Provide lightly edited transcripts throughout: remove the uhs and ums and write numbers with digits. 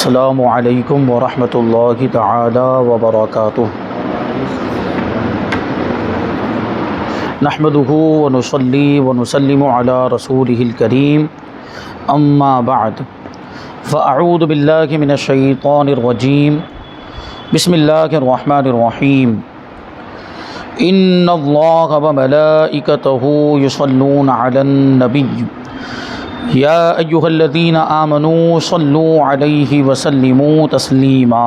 السلام علیکم ورحمۃ اللہ تعالی وبرکاتہ۔ نحمدہ ونصلی ونسلم علی رسولہ الکریم، اما بعد فاعوذ باللہ من الشیطان الرجیم، بسم اللہ الرحمن الرحیم۔ ان اللہ وملائکتہ یصلون علی النبی یا ایہا الذین آمنوا صلوا علیہ وسلموا تسلیما۔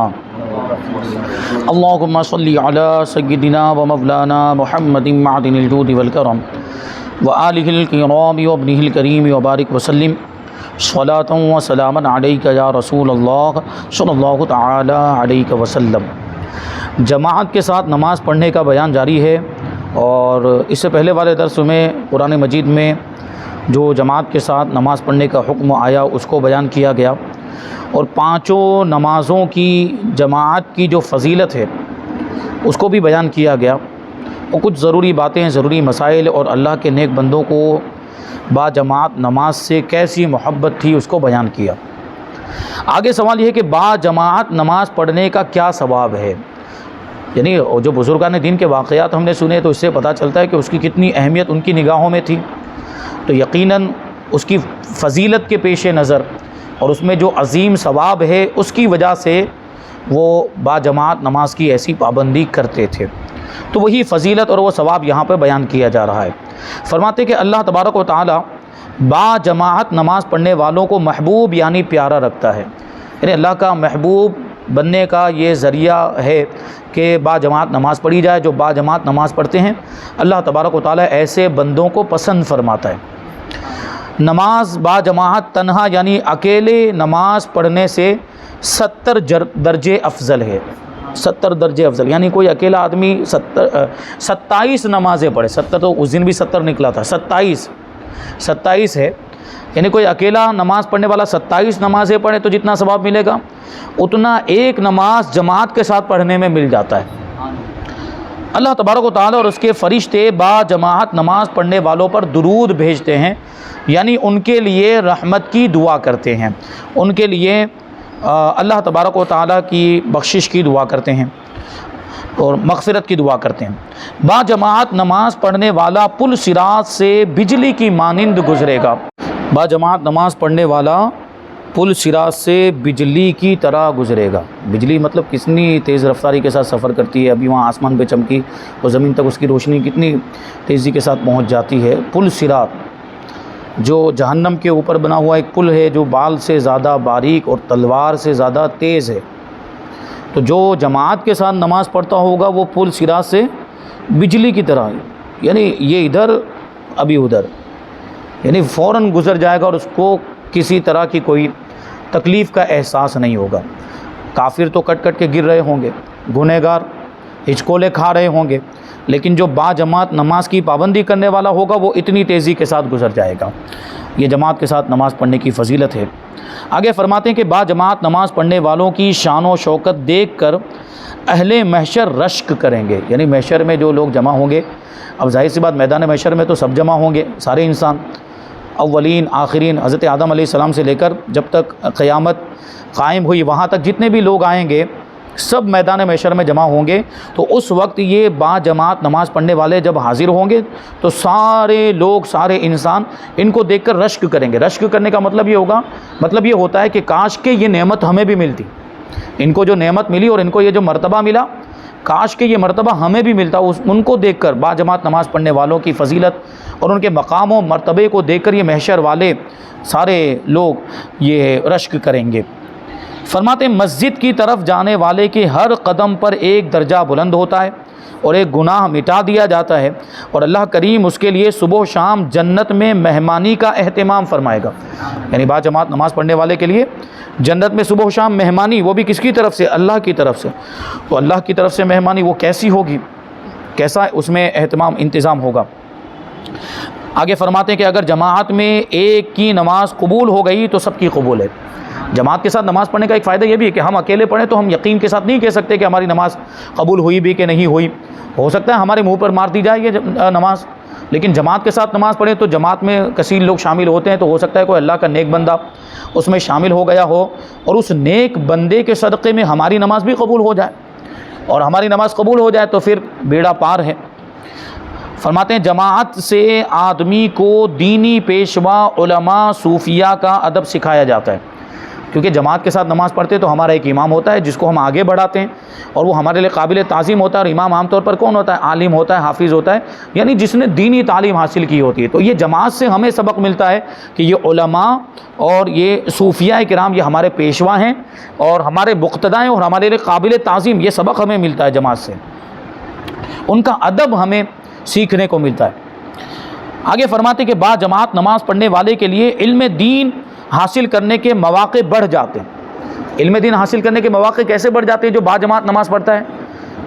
اللہم صلی علی سیدنا و مولانا محمد معدن الجود والکرم وآلہ الکرام وابنہ الکریم وبارک وسلم صلاۃ و سلاما علیک یا رسول اللہ صلی اللہ تعالی علیہ وسلم۔ جماعت کے ساتھ نماز پڑھنے کا بیان جاری ہے، اور اس سے پہلے والے درس میں قرآن مجید میں جو جماعت کے ساتھ نماز پڑھنے کا حکم آیا اس کو بیان کیا گیا، اور پانچوں نمازوں کی جماعت کی جو فضیلت ہے اس کو بھی بیان کیا گیا، اور کچھ ضروری باتیں، ضروری مسائل، اور اللہ کے نیک بندوں کو با جماعت نماز سے کیسی محبت تھی اس کو بیان کیا۔ آگے سوال یہ ہے کہ با جماعت نماز پڑھنے کا کیا ثواب ہے، یعنی جو بزرگان دین کے واقعات ہم نے سنے تو اس سے پتہ چلتا ہے کہ اس کی کتنی اہمیت ان کی نگاہوں میں تھی، تو یقیناً اس کی فضیلت کے پیش نظر اور اس میں جو عظیم ثواب ہے اس کی وجہ سے وہ با جماعت نماز کی ایسی پابندی کرتے تھے، تو وہی فضیلت اور وہ ثواب یہاں پہ بیان کیا جا رہا ہے۔ فرماتے کہ اللہ تبارک و تعالی با جماعت نماز پڑھنے والوں کو محبوب یعنی پیارا رکھتا ہے، یعنی اللہ کا محبوب بننے کا یہ ذریعہ ہے کہ با جماعت نماز پڑھی جائے۔ جو با جماعت نماز پڑھتے ہیں اللہ تبارک و تعالی ایسے بندوں کو پسند فرماتا ہے۔ نماز با جماعت تنہا یعنی اکیلے نماز پڑھنے سے 70 درجے افضل ہے، 70 درجے افضل، یعنی کوئی اکیلا آدمی 27 نمازیں پڑھے، 70 تو اس دن بھی 70 نکلا تھا، 27 ہے، یعنی کوئی اکیلا نماز پڑھنے والا 27 نمازیں پڑھے تو جتنا ثواب ملے گا اتنا ایک نماز جماعت کے ساتھ پڑھنے میں مل جاتا ہے۔ اللہ تبارک و تعالی اور اس کے فرشتے با جماعت نماز پڑھنے والوں پر درود بھیجتے ہیں، یعنی ان کے لیے رحمت کی دعا کرتے ہیں، ان کے لیے اللہ تبارک و تعالی کی بخشش کی دعا کرتے ہیں اور مغفرت کی دعا کرتے ہیں۔ با جماعت نماز پڑھنے والا پل صراط سے بجلی کی مانند گزرے گا۔ با جماعت نماز پڑھنے والا پل صراط سے بجلی کی طرح گزرے گا۔ بجلی مطلب کتنی تیز رفتاری کے ساتھ سفر کرتی ہے، ابھی وہاں آسمان پہ چمکی اور زمین تک اس کی روشنی کتنی تیزی کے ساتھ پہنچ جاتی ہے۔ پل صراط جو جہنم کے اوپر بنا ہوا ایک پل ہے جو بال سے زیادہ باریک اور تلوار سے زیادہ تیز ہے، تو جو جماعت کے ساتھ نماز پڑھتا ہوگا وہ پل صراط سے بجلی کی طرح، یعنی یہ ادھر ابھی ادھر، یعنی فوراً گزر جائے گا اور اس کو کسی طرح کی کوئی تکلیف کا احساس نہیں ہوگا۔ کافر تو کٹ کٹ کے گر رہے ہوں گے، گنہگار ہچکولے کھا رہے ہوں گے، لیکن جو با جماعت نماز کی پابندی کرنے والا ہوگا وہ اتنی تیزی کے ساتھ گزر جائے گا۔ یہ جماعت کے ساتھ نماز پڑھنے کی فضیلت ہے۔ آگے فرماتے ہیں کہ با جماعت نماز پڑھنے والوں کی شان و شوکت دیکھ کر اہل محشر رشک کریں گے، یعنی محشر میں جو لوگ جمع ہوں گے، اب ظاہر سی بات میدان محشر میں تو سب جمع ہوں گے، سارے انسان، اولین آخرین، حضرت آدم علیہ السلام سے لے کر جب تک قیامت قائم ہوئی وہاں تک جتنے بھی لوگ آئیں گے سب میدان محشر میں جمع ہوں گے، تو اس وقت یہ با جماعت نماز پڑھنے والے جب حاضر ہوں گے تو سارے لوگ، سارے انسان ان کو دیکھ کر رشک کریں گے۔ رشک کرنے کا مطلب یہ ہوگا، مطلب یہ ہوتا ہے کہ کاش کہ یہ نعمت ہمیں بھی ملتی، ان کو جو نعمت ملی اور ان کو یہ جو مرتبہ ملا، کاش کہ یہ مرتبہ ہمیں بھی ملتا۔ ان کو دیکھ کر با جماعت نماز پڑھنے والوں کی فضیلت اور ان کے مقام و مرتبے کو دیکھ کر یہ محشر والے سارے لوگ یہ رشک کریں گے۔ فرماتے ہیں مسجد کی طرف جانے والے کے ہر قدم پر ایک درجہ بلند ہوتا ہے اور ایک گناہ مٹا دیا جاتا ہے، اور اللہ کریم اس کے لیے صبح و شام جنت میں مہمانی کا اہتمام فرمائے گا، یعنی با جماعت نماز پڑھنے والے کے لیے جنت میں صبح و شام مہمانی، وہ بھی کس کی طرف سے؟ اللہ کی طرف سے۔ تو اللہ کی طرف سے مہمانی وہ کیسی ہوگی، کیسا اس میں اہتمام انتظام ہوگا۔ آگے فرماتے ہیں کہ اگر جماعت میں ایک کی نماز قبول ہو گئی تو سب کی قبول ہے۔ جماعت کے ساتھ نماز پڑھنے کا ایک فائدہ یہ بھی ہے کہ ہم اکیلے پڑھیں تو ہم یقین کے ساتھ نہیں کہہ سکتے کہ ہماری نماز قبول ہوئی بھی کہ نہیں ہوئی، ہو سکتا ہے ہمارے منہ پر مار دی جائے یہ نماز، لیکن جماعت کے ساتھ نماز پڑھیں تو جماعت میں کثیر لوگ شامل ہوتے ہیں، تو ہو سکتا ہے کوئی اللہ کا نیک بندہ اس میں شامل ہو گیا ہو، اور اس نیک بندے کے صدقے میں ہماری نماز بھی قبول ہو جائے، اور ہماری نماز قبول ہو جائے تو پھر بیڑا پار ہے۔ فرماتے ہیں جماعت سے آدمی کو دینی پیشوا، علماء، صوفیاء کا ادب سکھایا جاتا ہے، کیونکہ جماعت کے ساتھ نماز پڑھتے تو ہمارا ایک امام ہوتا ہے جس کو ہم آگے بڑھاتے ہیں، اور وہ ہمارے لیے قابل تعظیم ہوتا ہے۔ اور امام عام طور پر کون ہوتا ہے؟ عالم ہوتا ہے، حافظ ہوتا ہے، یعنی جس نے دینی تعلیم حاصل کی ہوتی ہے۔ تو یہ جماعت سے ہمیں سبق ملتا ہے کہ یہ علماء اور یہ صوفیاء کرام یہ ہمارے پیشوا ہیں اور ہمارے مقتدی ہیں اور ہمارے لیے قابل تعظیم، یہ سبق ہمیں ملتا ہے جماعت سے، ان کا ادب ہمیں سیکھنے کو ملتا ہے۔ آگے فرماتے کہ با جماعت نماز پڑھنے والے کے لیے علم دین حاصل کرنے کے مواقع بڑھ جاتے ہیں۔ علم دین حاصل کرنے کے مواقع کیسے بڑھ جاتے ہیں؟ جو با جماعت نماز پڑھتا ہے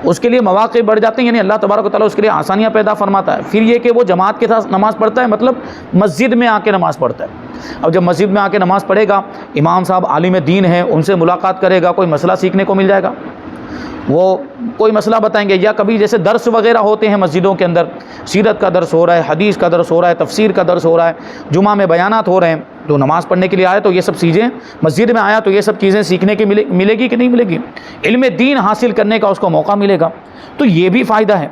اس کے لیے مواقع بڑھ جاتے ہیں، یعنی اللہ تبارک و تعالیٰ اس کے لیے آسانیاں پیدا فرماتا ہے۔ پھر یہ کہ وہ جماعت کے ساتھ نماز پڑھتا ہے، مطلب مسجد میں آ کے نماز پڑھتا ہے۔ اب جب مسجد میں آ کے نماز پڑھے گا، امام صاحب عالم دین ہیں، ان سے ملاقات کرے گا، کوئی مسئلہ سیکھنے کو مل جائے گا، وہ کوئی مسئلہ بتائیں گے، یا کبھی جیسے درس وغیرہ ہوتے ہیں مسجدوں کے اندر، سیرت کا درس ہو رہا ہے، حدیث کا درس ہو رہا ہے، تفسیر کا درس ہو رہا ہے، جمعہ میں بیانات ہو رہے ہیں، تو نماز پڑھنے کے لیے آیا تو یہ سب چیزیں مسجد میں آیا تو یہ سب چیزیں سیکھنے کی ملے گی کہ نہیں ملے گی؟ علم دین حاصل کرنے کا اس کو موقع ملے گا، تو یہ بھی فائدہ ہے۔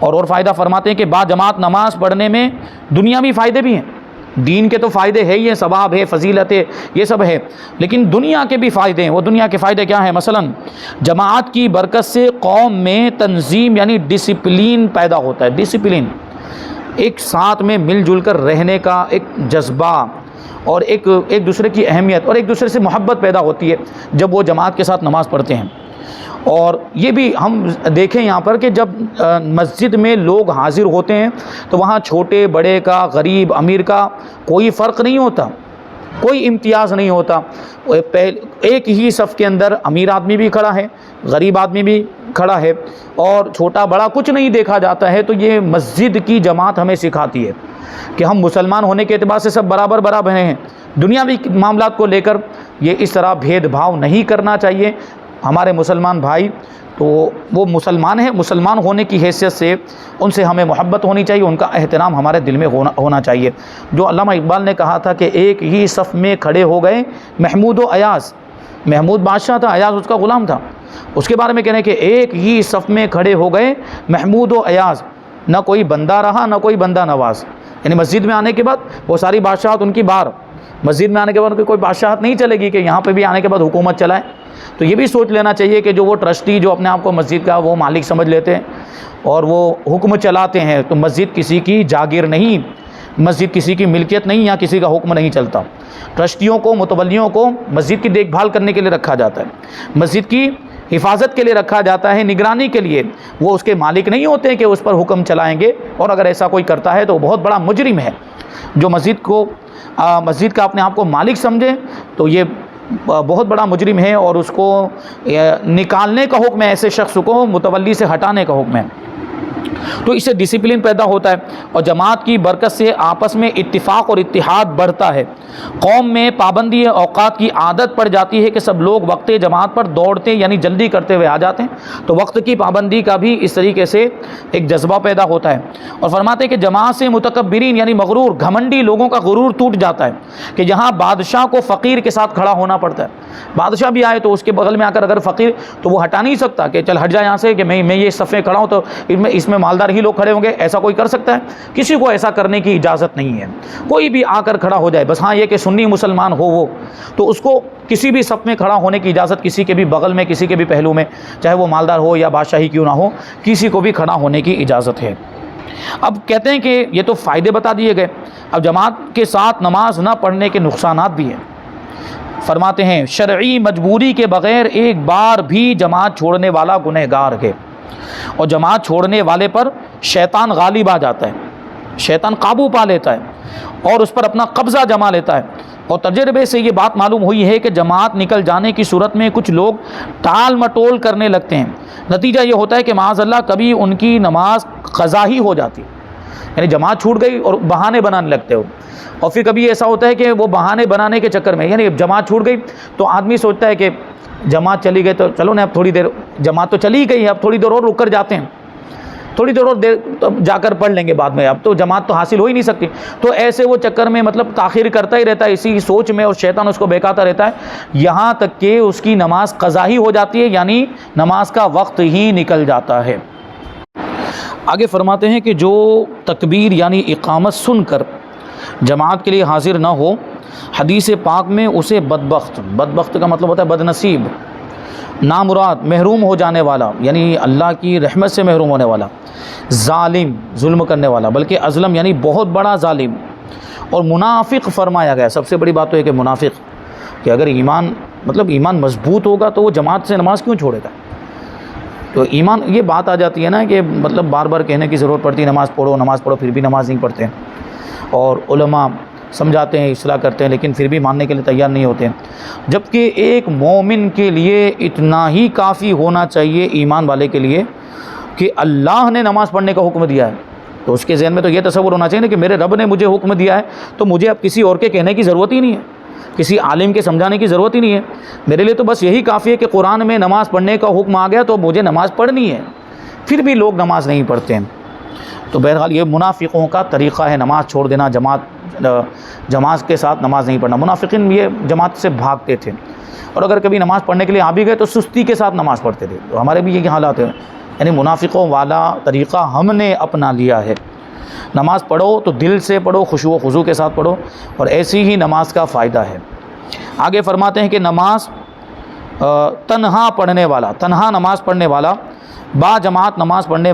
اور فائدہ فرماتے ہیں کہ با جماعت نماز پڑھنے میں دنیاوی فائدے بھی ہیں، دین کے تو فائدے ہے ہی ہیں، ثواب ہے، فضیلت ہے، یہ سب ہے، لیکن دنیا کے بھی فائدے ہیں۔ وہ دنیا کے فائدے کیا ہیں؟ مثلا جماعت کی برکت سے قوم میں تنظیم یعنی ڈسپلین پیدا ہوتا ہے، ڈسپلین، ایک ساتھ میں مل جل کر رہنے کا ایک جذبہ، اور ایک دوسرے کی اہمیت اور ایک دوسرے سے محبت پیدا ہوتی ہے جب وہ جماعت کے ساتھ نماز پڑھتے ہیں۔ اور یہ بھی ہم دیکھیں یہاں پر کہ جب مسجد میں لوگ حاضر ہوتے ہیں تو وہاں چھوٹے بڑے کا، غریب امیر کا کوئی فرق نہیں ہوتا، کوئی امتیاز نہیں ہوتا، ایک ہی صف کے اندر امیر آدمی بھی کھڑا ہے، غریب آدمی بھی کھڑا ہے، اور چھوٹا بڑا کچھ نہیں دیکھا جاتا ہے۔ تو یہ مسجد کی جماعت ہمیں سکھاتی ہے کہ ہم مسلمان ہونے کے اعتبار سے سب برابر برابر ہیں، دنیاوی معاملات کو لے کر یہ اس طرح بھید بھاؤ نہیں کرنا چاہیے۔ ہمارے مسلمان بھائی تو وہ مسلمان ہیں، مسلمان ہونے کی حیثیت سے ان سے ہمیں محبت ہونی چاہیے، ان کا احترام ہمارے دل میں ہونا چاہیے۔ جو علامہ اقبال نے کہا تھا کہ ایک ہی صف میں کھڑے ہو گئے محمود و ایاز، محمود بادشاہ تھا، ایاز اس کا غلام تھا، اس کے بارے میں کہنے کہ ایک ہی صف میں کھڑے ہو گئے محمود و ایاز، نہ کوئی بندہ رہا نہ کوئی بندہ نواز، یعنی مسجد میں آنے کے بعد وہ ساری بادشاہت ان کی باہر، مسجد میں آنے کے بعد ان کی کوئی بادشاہت نہیں چلے گی کہ یہاں پہ بھی آنے کے بعد حکومت چلائے۔ تو یہ بھی سوچ لینا چاہیے کہ جو وہ ٹرسٹی جو اپنے آپ کو مسجد کا وہ مالک سمجھ لیتے ہیں اور وہ حکم چلاتے ہیں، تو مسجد کسی کی جاگیر نہیں، مسجد کسی کی ملکیت نہیں، یا کسی کا حکم نہیں چلتا۔ ٹرسٹیوں کو، متولیوں کو مسجد کی دیکھ بھال کرنے کے لیے رکھا جاتا ہے، مسجد کی حفاظت کے لیے رکھا جاتا ہے، نگرانی کے لیے۔ وہ اس کے مالک نہیں ہوتے کہ اس پر حکم چلائیں گے، اور اگر ایسا کوئی کرتا ہے تو وہ بہت بڑا مجرم ہے۔ جو مسجد کا اپنے آپ کو مالک سمجھے تو یہ بہت بڑا مجرم ہے، اور اس کو نکالنے کا حکم ہے، ایسے شخص کو متولی سے ہٹانے کا حکم ہے۔ تو اس سے ڈسپلن پیدا ہوتا ہے، اور جماعت کی برکت سے آپس میں اتفاق اور اتحاد بڑھتا ہے۔ قوم میں پابندی اوقات کی عادت پڑ جاتی ہے کہ سب لوگ وقت جماعت پر دوڑتے یعنی جلدی کرتے ہوئے آ جاتے ہیں، تو وقت کی پابندی کا بھی اس طریقے سے ایک جذبہ پیدا ہوتا ہے۔ اور فرماتے ہیں کہ جماعت سے متکبرین یعنی مغرور، گھمنڈی لوگوں کا غرور ٹوٹ جاتا ہے، کہ جہاں بادشاہ کو فقیر کے ساتھ کھڑا ہونا پڑتا ہے، بادشاہ بھی آئے تو اس کے بغل میں آ کر اگر فقیر، تو وہ ہٹا نہیں سکتا کہ چل ہٹ جائے یہاں سے، کہ میں یہ صف میں کھڑا ہوں تو اس میں مالدار ہی لوگ کھڑے ہوں گے، ایسا کوئی کر سکتا ہے؟ کسی کو ایسا کرنے کی اجازت نہیں ہے، کوئی بھی آ کر کھڑا ہو جائے، بس ہاں یہ کہ سنی مسلمان ہو وہ، تو اس کو کسی بھی صف میں کھڑا ہونے کی اجازت، کسی کے بھی بغل میں، کسی کے بھی پہلو میں، چاہے وہ مالدار ہو یا بادشاہ ہی کیوں نہ ہو، کسی کو بھی کھڑا ہونے کی اجازت ہے۔ اب کہتے ہیں کہ یہ تو فائدے بتا دیے گئے، اب جماعت کے ساتھ نماز نہ پڑھنے کے نقصانات بھی ہیں۔ فرماتے ہیں شرعی مجبوری کے بغیر ایک بار بھی جماعت چھوڑنے والا گنہگار ہے، اور جماعت چھوڑنے والے پر شیطان غالب آ جاتا ہے، شیطان قابو پا لیتا ہے اور اس پر اپنا قبضہ جما لیتا ہے۔ اور تجربے سے یہ بات معلوم ہوئی ہے کہ جماعت نکل جانے کی صورت میں کچھ لوگ ٹال مٹول کرنے لگتے ہیں، نتیجہ یہ ہوتا ہے کہ معاذ اللہ کبھی ان کی نماز قضا ہی ہو جاتی، یعنی جماعت چھوٹ گئی اور بہانے بنانے لگتے ہو۔ اور پھر کبھی ایسا ہوتا ہے کہ وہ بہانے بنانے کے چکر میں، یعنی جماعت چھوٹ گئی تو آدمی سوچتا ہے کہ جماعت چلی گئی تو چلو نا اب تھوڑی دیر، جماعت تو چلی گئی ہے اب تھوڑی دیر اور رک کر جاتے ہیں، تھوڑی دیر اور جا کر پڑھ لیں گے بعد میں، اب تو جماعت تو حاصل ہو ہی نہیں سکتی. تو ایسے وہ چکر میں مطلب تاخیر کرتا ہی رہتا ہے اسی سوچ میں، اور شیطان اس کو بہکاتا رہتا ہے یہاں تک کہ اس کی نماز قضا ہی ہو جاتی ہے، یعنی نماز کا وقت ہی نکل جاتا ہے. آگے فرماتے ہیں کہ جو تکبیر یعنی اقامت سن کر جماعت کے لیے حاضر نہ ہو، حدیث پاک میں اسے بدبخت کا مطلب ہوتا ہے بد نصیب، نامراد، محروم ہو جانے والا، یعنی اللہ کی رحمت سے محروم ہونے والا، ظالم، ظلم کرنے والا، بلکہ ازلم یعنی بہت بڑا ظالم، اور منافق فرمایا گیا. سب سے بڑی بات تو ہے کہ منافق، کہ اگر ایمان مضبوط ہوگا تو وہ جماعت سے نماز کیوں چھوڑے گا؟ تو ایمان، یہ بات آ جاتی ہے نا کہ مطلب بار بار کہنے کی ضرورت پڑتی ہے نماز پڑھو، پھر بھی نماز نہیں پڑھتے، اور علماء سمجھاتے ہیں، اصلاح کرتے ہیں، لیکن پھر بھی ماننے کے لیے تیار نہیں ہوتے. جبکہ ایک مومن کے لیے اتنا ہی کافی ہونا چاہیے، ایمان والے کے لیے، کہ اللہ نے نماز پڑھنے کا حکم دیا ہے، تو اس کے ذہن میں تو یہ تصور ہونا چاہیے نا کہ میرے رب نے مجھے حکم دیا ہے، تو مجھے اب کسی اور کے کہنے کی ضرورت ہی نہیں ہے، کسی عالم کے سمجھانے کی ضرورت ہی نہیں ہے، میرے لیے تو بس یہی کافی ہے کہ قرآن میں نماز پڑھنے کا حکم آ گیا تو مجھے نماز پڑھنی ہے. پھر بھی لوگ نماز نہیں پڑھتے ہیں. تو بہرحال یہ منافقوں کا طریقہ ہے، نماز چھوڑ دینا، جماعت کے ساتھ نماز نہیں پڑھنا. منافقین یہ جماعت سے بھاگتے تھے، اور اگر کبھی نماز پڑھنے کے لیے آ بھی گئے تو سستی کے ساتھ نماز پڑھتے تھے. تو ہمارے بھی یہی حالات ہیں، یعنی منافقوں والا طریقہ ہم نے اپنا لیا ہے. نماز پڑھو تو دل سے پڑھو، خشوع و خضوع کے ساتھ پڑھو، اور ایسی ہی نماز کا فائدہ ہے. آگے فرماتے ہیں کہ نماز تنہا نماز پڑھنے والا با جماعت نماز پڑھنے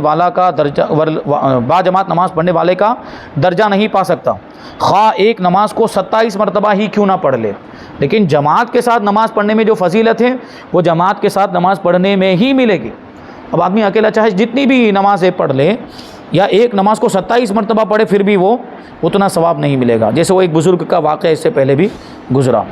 والے کا درجہ نہیں پا سکتا، خواہ ایک نماز کو 27 مرتبہ ہی کیوں نہ پڑھ لے. لیکن جماعت کے ساتھ نماز پڑھنے میں جو فضیلت ہے وہ جماعت کے ساتھ نماز پڑھنے میں ہی ملے گی. اب آدمی اکیلا چاہے جتنی بھی نمازیں پڑھ لے، یا ایک نماز کو 27 مرتبہ پڑھے، پھر بھی وہ اتنا ثواب نہیں ملے گا، جیسے وہ ایک بزرگ کا واقعہ اس سے پہلے بھی گزرا.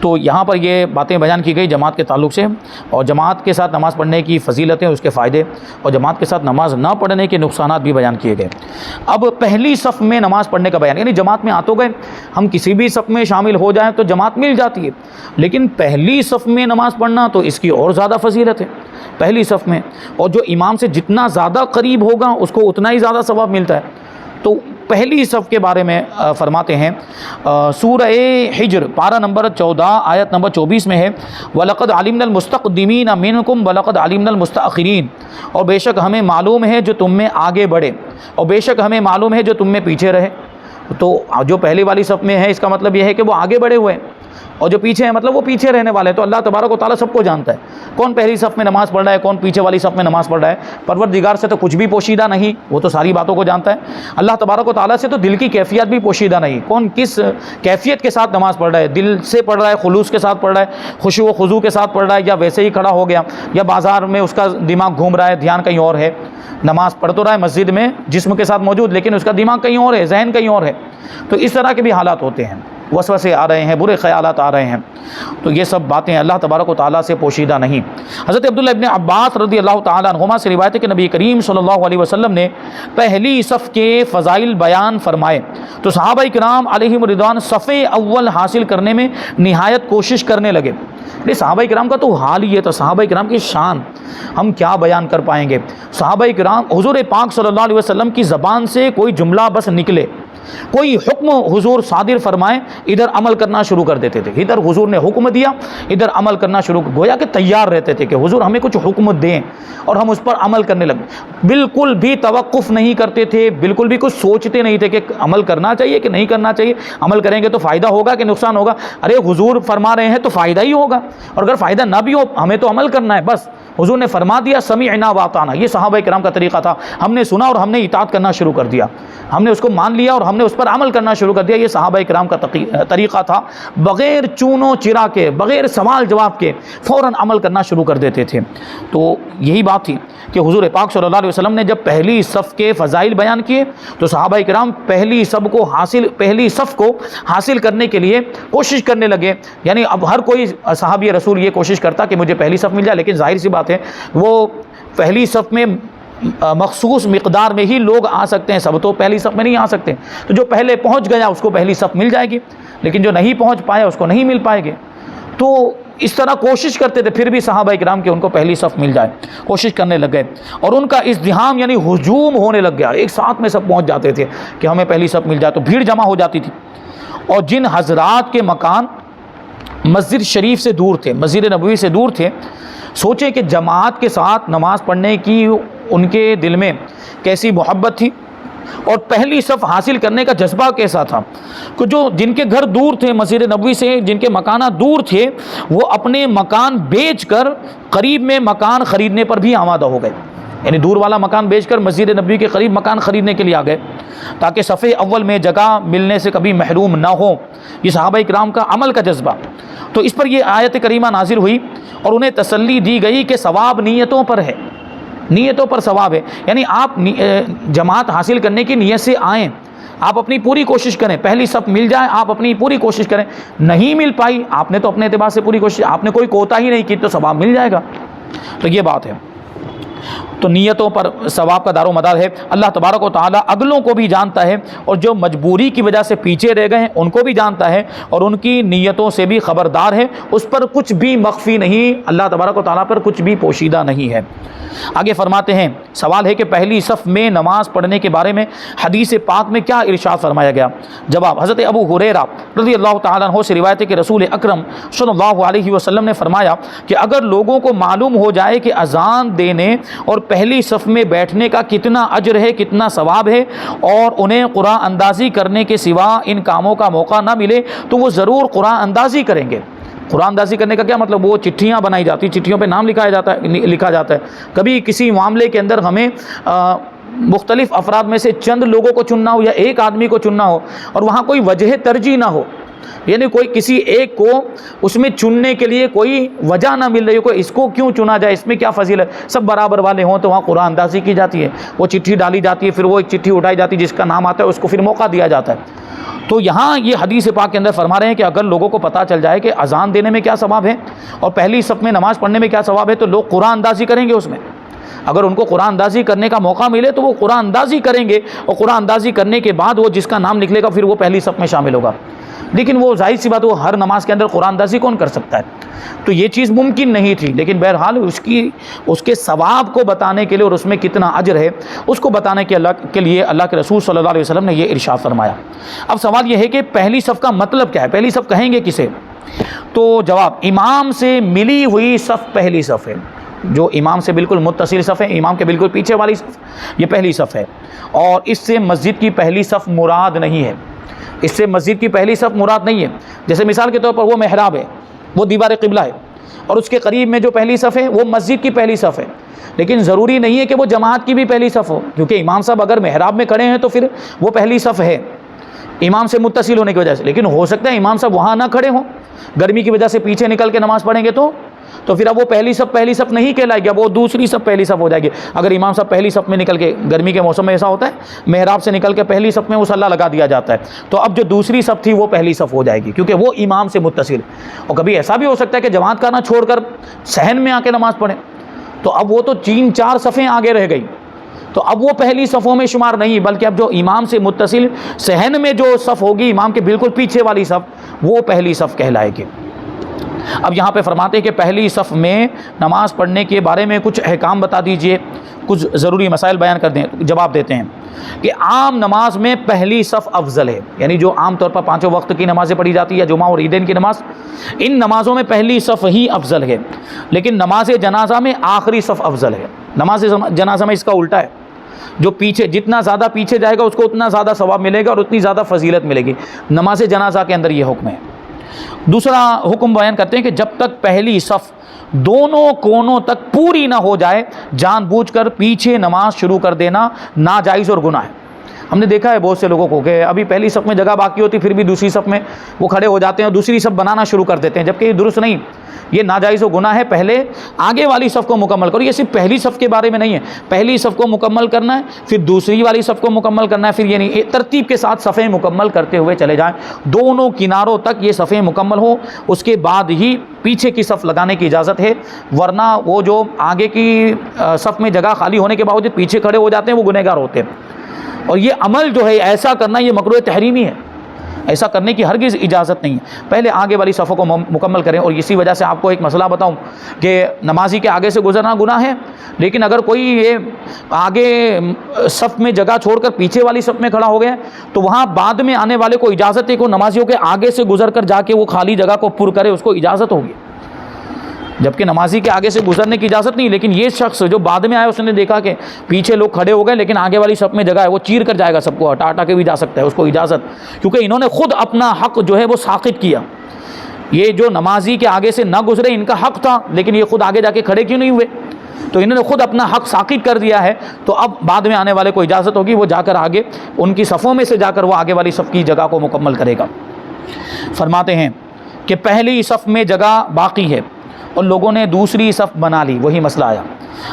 تو یہاں پر یہ باتیں بیان کی گئی جماعت کے تعلق سے، اور جماعت کے ساتھ نماز پڑھنے کی فضیلتیں، اس کے فائدے، اور جماعت کے ساتھ نماز نہ پڑھنے کے نقصانات بھی بیان کیے گئے. اب پہلی صف میں نماز پڑھنے کا بیان، یعنی جماعت میں آ تو گئے، ہم کسی بھی صف میں شامل ہو جائیں تو جماعت مل جاتی ہے، لیکن پہلی صف میں نماز پڑھنا تو اس کی اور زیادہ فضیلت ہے. پہلی صف میں، اور جو امام سے جتنا زیادہ قریب ہوگا اس کو اتنا ہی زیادہ ثواب ملتا ہے. تو پہلی صف کے بارے میں فرماتے ہیں، سورہ حجر پارہ نمبر 14 آیت نمبر 24 میں ہے، وَلَقَدْ عَلِمْنَا الْمُسْتَقْدِمِينَ مِنْكُمْ وَلَقَدْ عَلِمْنَا الْمُسْتَأْخِرِينَ، اور بے شک ہمیں معلوم ہے جو تم میں آگے بڑھے، اور بے شک ہمیں معلوم ہے جو تم میں پیچھے رہے. تو جو پہلی والی صف میں ہے اس کا مطلب یہ ہے کہ وہ آگے بڑھے ہوئے ہیں، اور جو پیچھے ہیں مطلب وہ پیچھے رہنے والے ہیں. تو اللہ تبارک و تعالیٰ سب کو جانتا ہے، کون پہلی صف میں نماز پڑھ رہا ہے، کون پیچھے والی صف میں نماز پڑھ رہا ہے. پروردگار سے تو کچھ بھی پوشیدہ نہیں، وہ تو ساری باتوں کو جانتا ہے. اللہ تبارک و تعالیٰ سے تو دل کی کیفیت بھی پوشیدہ نہیں، کون کس کیفیت کے ساتھ نماز پڑھ رہا ہے، دل سے پڑھ رہا ہے، خلوص کے ساتھ پڑھ رہا ہے، خشوع و خضوع کے ساتھ پڑھ رہا ہے، یا ویسے ہی کھڑا ہو گیا، یا بازار میں اس کا دماغ گھوم رہا ہے، دھیان کہیں اور ہے. نماز پڑھ تو رہا ہے مسجد میں جسم کے ساتھ موجود، لیکن اس کا دماغ کہیں اور ہے، ذہن کہیں اور ہے. تو اس طرح کے بھی حالات ہوتے ہیں، وسوسے آ رہے ہیں، برے خیالات آ رہے ہیں. تو یہ سب باتیں اللہ تبارک و تعالیٰ سے پوشیدہ نہیں. حضرت عبداللہ ابن عباس رضی اللہ تعالیٰ عنہما سے روایت ہے کہ نبی کریم صلی اللہ علیہ وسلم نے پہلی صف کے فضائل بیان فرمائے تو صحابہ کرام علیہم رضوان صف اول حاصل کرنے میں نہایت کوشش کرنے لگے. صحابہ کرام کا تو حال ہی یہ تھا، صحابہ کرام کی شان ہم کیا بیان کر پائیں گے. صحابہ کرام حضور پاک صلی اللہ علیہ وسلم کی زبان سے کوئی جملہ بس نکلے، کوئی حکم حضور صادر فرمائے، ادھر عمل کرنا شروع کر دیتے تھے. ادھر حضور نے حکم دیا، ادھر عمل کرنا شروع، گویا کہ تیار رہتے تھے کہ حضور ہمیں کچھ حکم دیں اور ہم اس پر عمل کرنے لگے. بالکل بھی توقف نہیں کرتے تھے، بالکل بھی کچھ سوچتے نہیں تھے کہ عمل کرنا چاہیے کہ نہیں کرنا چاہیے، عمل کریں گے تو فائدہ ہوگا کہ نقصان ہوگا. ارے حضور فرما رہے ہیں تو فائدہ ہی ہوگا، اور اگر فائدہ نہ بھی ہو ہمیں تو عمل کرنا ہے. بس حضور نے فرما دیا، سمعنا واطعنا. یہ صحابہ کرام کا طریقہ تھا، ہم نے سنا اور ہم نے اطاعت کرنا شروع کر دیا، ہم نے اس کو مان لیا اور ہم نے اس پر عمل کرنا شروع کر دیا. یہ صحابہ کرام کا طریقہ تھا، بغیر چونو چرا کے، بغیر سوال جواب کے فوراً عمل کرنا شروع کر دیتے تھے. تو یہی بات تھی کہ حضور پاک صلی اللہ علیہ وسلم نے جب پہلی صف کے فضائل بیان کیے تو صحابہ کرام پہلی صف کو حاصل کرنے کے لیے کوشش کرنے لگے. یعنی اب ہر کوئی صحابی رسول یہ کوشش کرتا کہ مجھے پہلی صف مل جائے، لیکن ظاہر سی بات ہے وہ پہلی صف میں مخصوص مقدار میں ہی لوگ آ سکتے ہیں، سب تو پہلی صف میں نہیں آ سکتے. تو جو پہلے پہنچ گیا اس کو پہلی صف مل جائے گی، لیکن جو نہیں پہنچ پایا اس کو نہیں مل پائے گی. تو اس طرح کوشش کرتے تھے، پھر بھی صحابہ کرام کے ان کو پہلی صف مل جائے، کوشش کرنے لگ گئے، اور ان کا ازدحام یعنی ہجوم ہونے لگ گیا، ایک ساتھ میں سب پہنچ جاتے تھے کہ ہمیں پہلی صف مل جائے، تو بھیڑ جمع ہو جاتی تھی۔ اور جن حضرات کے مکان مسجد شریف سے دور تھے، مسجد نبوی سے دور تھے، سوچیں کہ جماعت کے ساتھ نماز پڑھنے کی ان کے دل میں کیسی محبت تھی، اور پہلی صف حاصل کرنے کا جذبہ کیسا تھا کہ جن کے گھر دور تھے مسجد نبوی سے، جن کے مکانات دور تھے، وہ اپنے مکان بیچ کر قریب میں مکان خریدنے پر بھی آمادہ ہو گئے، یعنی دور والا مکان بیچ کر مسجد نبوی کے قریب مکان خریدنے کے لیے آ گئے تاکہ صف اول میں جگہ ملنے سے کبھی محروم نہ ہو۔ یہ صحابہ کرام کا عمل کا جذبہ۔ تو اس پر یہ آیت کریمہ نازل ہوئی اور انہیں تسلی دی گئی کہ ثواب نیتوں پر ہے، نیتوں پر ثواب ہے، یعنی آپ جماعت حاصل کرنے کی نیت سے آئیں، آپ اپنی پوری کوشش کریں، پہلی صف مل جائے آپ اپنی پوری کوشش کریں، نہیں مل پائی آپ نے تو اپنے اعتبار سے پوری کوشش، آپ نے کوئی کوتاہی نہیں کی تو ثواب مل جائے گا۔ تو یہ بات ہے، تو نیتوں پر ثواب کا دار و مدار ہے۔ اللہ تبارک و تعالیٰ اگلوں کو بھی جانتا ہے، اور جو مجبوری کی وجہ سے پیچھے رہ گئے ہیں ان کو بھی جانتا ہے، اور ان کی نیتوں سے بھی خبردار ہے، اس پر کچھ بھی مخفی نہیں، اللہ تبارک و تعالیٰ پر کچھ بھی پوشیدہ نہیں ہے۔ آگے فرماتے ہیں، سوال ہے کہ پہلی صف میں نماز پڑھنے کے بارے میں حدیث پاک میں کیا ارشاد فرمایا گیا؟ جواب، حضرت ابو ہریرہ رضی اللہ تعالیٰ عنہ سے روایت ہے کہ رسول اکرم صلی اللہ علیہ وسلم نے فرمایا کہ اگر لوگوں کو معلوم ہو جائے کہ اذان دینے اور پہلی صف میں بیٹھنے کا کتنا اجر ہے، کتنا ثواب ہے، اور انہیں قرآن اندازی کرنے کے سوا ان کاموں کا موقع نہ ملے تو وہ ضرور قرآن اندازی کریں گے۔ قرآن اندازی کرنے کا کیا مطلب؟ وہ چٹھیاں بنائی جاتی، چٹھیوں پہ نام لکھا جاتا ہے۔ کبھی کسی معاملے کے اندر ہمیں مختلف افراد میں سے چند لوگوں کو چننا ہو یا ایک آدمی کو چننا ہو، اور وہاں کوئی وجہ ترجیح نہ ہو، یعنی کوئی کسی ایک کو اس میں چننے کے لیے کوئی وجہ نہ مل رہی ہو، کوئی اس کو کیوں چنا جائے، اس میں کیا فضیلت ہے، سب برابر والے ہوں، تو وہاں قرآن اندازی کی جاتی ہے، وہ چٹھی ڈالی جاتی ہے، پھر وہ ایک چٹھی اٹھائی جاتی ہے، جس کا نام آتا ہے اس کو پھر موقع دیا جاتا ہے۔ تو یہاں یہ حدیث پاک کے اندر فرما رہے ہیں کہ اگر لوگوں کو پتہ چل جائے کہ اذان دینے میں کیا ثواب ہے اور پہلی صف میں نماز پڑھنے میں کیا ثواب ہے، تو لوگ قرآن اندازی کریں گے اس میں۔ اگر ان کو قرآن اندازی کرنے کا موقع ملے تو وہ قرآن اندازی کریں گے، اور قرآن اندازی کرنے کے بعد وہ جس کا نام نکلے گا پھر وہ پہلی صف میں شامل ہوگا۔ لیکن وہ ظاہر سی بات، وہ ہر نماز کے اندر قرآن اندازی کون کر سکتا ہے؟ تو یہ چیز ممکن نہیں تھی، لیکن بہرحال اس کے ثواب کو بتانے کے لیے اور اس میں کتنا اجر ہے اس کو بتانے کے لیے اللہ کے رسول صلی اللہ علیہ وسلم نے یہ ارشاد فرمایا۔ اب سوال یہ ہے کہ پہلی صف کا مطلب کیا ہے؟ پہلی صف کہیں گے کسے؟ تو جواب، امام سے ملی ہوئی صف پہلی صف ہے، جو امام سے بالکل متصل صف ہے، امام کے بالکل پیچھے والی صف، یہ پہلی صف ہے، اور اس سے مسجد کی پہلی صف مراد نہیں ہے، اس سے مسجد کی پہلی صف مراد نہیں ہے۔ جیسے مثال کے طور پر وہ محراب ہے، وہ دیوار قبلہ ہے، اور اس کے قریب میں جو پہلی صف ہے وہ مسجد کی پہلی صف ہے، لیکن ضروری نہیں ہے کہ وہ جماعت کی بھی پہلی صف ہو، کیونکہ امام صاحب اگر محراب میں کھڑے ہیں تو پھر وہ پہلی صف ہے امام سے متصل ہونے کی وجہ سے، لیکن ہو سکتا ہے امام صاحب وہاں نہ کھڑے ہوں، گرمی کی وجہ سے پیچھے نکل کے نماز پڑھیں گے تو پھر اب وہ پہلی صف نہیں کہلائے گی، اب وہ دوسری صف پہلی صف ہو جائے گی۔ اگر امام صاحب پہلی صف میں نکل کے، گرمی کے موسم میں ایسا ہوتا ہے محراب سے نکل کے پہلی صف میں مصلی لگا دیا جاتا ہے، تو اب جو دوسری صف تھی وہ پہلی صف ہو جائے گی، کیونکہ وہ امام سے متصل۔ اور کبھی ایسا بھی ہو سکتا ہے کہ جماعت کا نہ چھوڑ کر صحن میں آ کے نماز پڑھیں، تو اب وہ تو 3-4 صفیں آگے رہ گئی، تو اب وہ پہلی صفوں میں شمار نہیں، بلکہ اب جو امام سے متصل صحن میں جو صف ہوگی، امام کے بالکل پیچھے والی صف، وہ پہلی صف کہلائے گی۔ اب یہاں پہ فرماتے ہیں کہ پہلی صف میں نماز پڑھنے کے بارے میں کچھ احکام بتا دیجئے، کچھ ضروری مسائل بیان کر دیں۔ جواب دیتے ہیں کہ عام نماز میں پہلی صف افضل ہے، یعنی جو عام طور پر 5 وقت کی نمازیں پڑھی جاتی ہے یا جمعہ اور عیدین کی نماز، ان نمازوں میں پہلی صف ہی افضل ہے، لیکن نماز جنازہ میں آخری صف افضل ہے۔ نماز جنازہ میں اس کا الٹا ہے، جو پیچھے جتنا زیادہ پیچھے جائے گا اس کو اتنا زیادہ ثواب ملے گا اور اتنی زیادہ فضیلت ملے گی۔ نماز جنازہ کے اندر یہ حکم ہے۔ دوسرا حکم بیان کرتے ہیں کہ جب تک پہلی صف دونوں کونوں تک پوری نہ ہو جائے، جان بوجھ کر پیچھے نماز شروع کر دینا ناجائز اور گناہ ہے۔ ہم نے دیکھا ہے بہت سے لوگوں کو کہ ابھی پہلی صف میں جگہ باقی ہوتی پھر بھی دوسری صف میں وہ کھڑے ہو جاتے ہیں اور دوسری صف بنانا شروع کر دیتے ہیں، جبکہ یہ درست نہیں، یہ ناجائز و گناہ ہے۔ پہلے آگے والی صف کو مکمل کرو، یہ صرف پہلی صف کے بارے میں نہیں ہے، پہلی صف کو مکمل کرنا ہے، پھر دوسری والی صف کو مکمل کرنا ہے، پھر یہ نہیں، ترتیب کے ساتھ صفیں مکمل کرتے ہوئے چلے جائیں، دونوں کناروں تک یہ صفیں مکمل ہوں، اس کے بعد ہی پیچھے کی صف لگانے کی اجازت ہے، ورنہ وہ جو آگے کی صف میں جگہ خالی ہونے کے باوجود پیچھے کھڑے ہو جاتے ہیں وہ گنہگار ہوتے ہیں۔ اور یہ عمل جو ہے ایسا کرنا یہ مکروہ تحریمی ہے، ایسا کرنے کی ہرگز اجازت نہیں ہے۔ پہلے آگے والی صفوں کو مکمل کریں۔ اور اسی وجہ سے آپ کو ایک مسئلہ بتاؤں کہ نمازی کے آگے سے گزرنا گناہ ہے، لیکن اگر کوئی یہ آگے صف میں جگہ چھوڑ کر پیچھے والی صف میں کھڑا ہو گیا تو وہاں بعد میں آنے والے کو اجازت ہے کہ نمازیوں کے آگے سے گزر کر جا کے وہ خالی جگہ کو پر کرے، اس کو اجازت ہوگی، جبکہ نمازی کے آگے سے گزرنے کی اجازت نہیں۔ لیکن یہ شخص جو بعد میں آیا، اس نے دیکھا کہ پیچھے لوگ کھڑے ہو گئے لیکن آگے والی صف میں جگہ ہے، وہ چیر کر جائے گا، سب کو ہٹا کے بھی جا سکتا ہے، اس کو اجازت، کیونکہ انہوں نے خود اپنا حق جو ہے وہ ساقط کیا۔ یہ جو نمازی کے آگے سے نہ گزرے ان کا حق تھا، لیکن یہ خود آگے جا کے کھڑے کیوں نہیں ہوئے؟ تو انہوں نے خود اپنا حق ساقط کر دیا ہے، تو اب بعد میں آنے والے کو اجازت ہوگی، وہ جا کر آگے ان کی صفوں میں سے جا کر وہ آگے والی صف کی جگہ کو مکمل کرے گا۔ فرماتے ہیں کہ پہلی صف میں جگہ باقی ہے اور لوگوں نے دوسری صف بنا لی، وہی مسئلہ آیا۔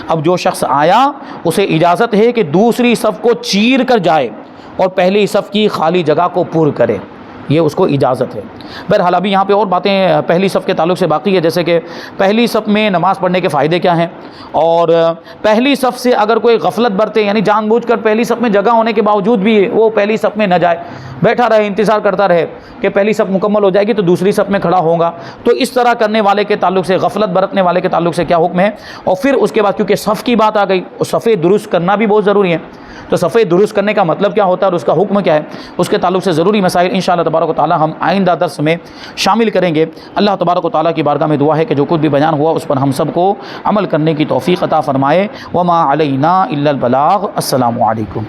اب جو شخص آیا اسے اجازت ہے کہ دوسری صف کو چیر کر جائے اور پہلی صف کی خالی جگہ کو پر کرے، یہ اس کو اجازت ہے۔ بہرحال ابھی یہاں پہ اور باتیں پہلی صف کے تعلق سے باقی ہے، جیسے کہ پہلی صف میں نماز پڑھنے کے فائدے کیا ہیں، اور پہلی صف سے اگر کوئی غفلت برتے، یعنی جان بوجھ کر پہلی صف میں جگہ ہونے کے باوجود بھی وہ پہلی صف میں نہ جائے، بیٹھا رہے، انتظار کرتا رہے کہ پہلی صف مکمل ہو جائے گی تو دوسری صف میں کھڑا ہوگا، تو اس طرح کرنے والے کے تعلق سے، غفلت برتنے والے کے تعلق سے کیا حکم ہے؟ اور پھر اس کے بعد کیونکہ صف کی بات آ گئی، صفیں درست کرنا بھی بہت ضروری ہے، تو صفیں درست کرنے کا مطلب کیا ہوتا ہے اور اس کا حکم کیا ہے، اس کے تعلق سے ضروری مسائل انشاءاللہ تبارک و تعالی ہم آئندہ درس میں شامل کریں گے۔ اللہ تبارک و تعالی کی بارگاہ میں دعا ہے کہ جو کچھ بھی بیان ہوا اس پر ہم سب کو عمل کرنے کی توفیق عطا فرمائے۔ وما علینا الا البلاغ۔ السلام علیکم۔